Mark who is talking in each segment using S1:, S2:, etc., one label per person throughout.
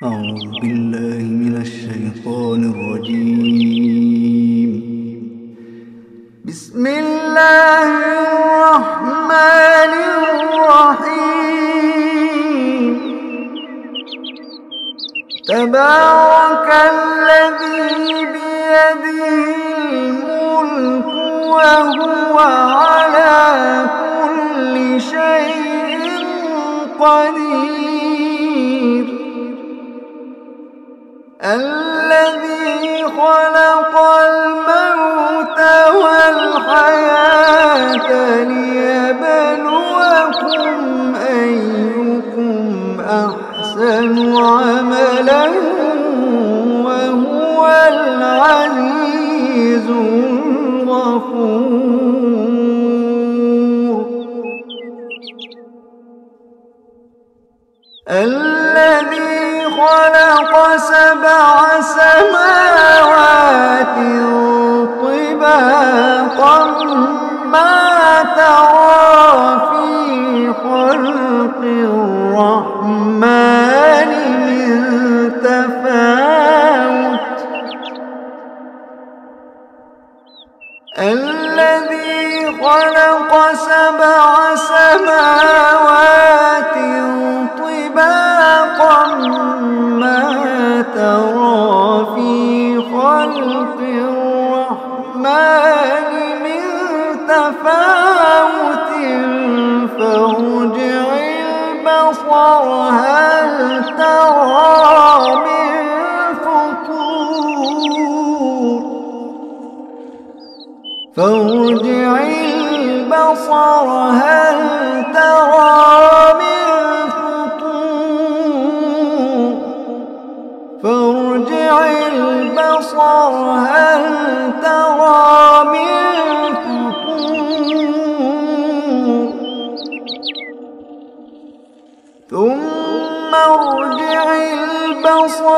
S1: أعوذ بالله من الشيطان الرجيم. بسم الله الرحمن الرحيم. تبارك الذي بيده الملك وهو على كل شيء قدير. الذي خلق الموت والحياة ليبلوكم أيكم أحسن عملا وهو العزيز الغفور. الذي خلق 7 سماوات طباقا ما ترى في خلق الرحمن من تفاوت. الذي خلق 7 سماوات طباقا ما ترى في خلق الرحمن من تفاوت فارجع البصر هل ترى من فطور. فارجع البصر هل ترى من فطور. فارجع البصر هل ترى من فطور. ثم ارجع البصر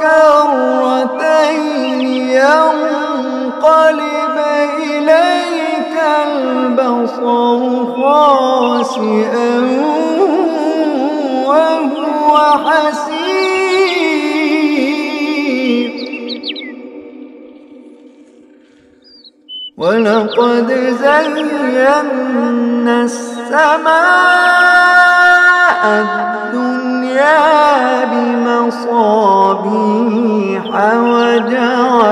S1: كرتين ينقلب إليك البصر خاسئا وهو حسير. ولقد زينا السماء الدنيا بمصابيح وجعلناها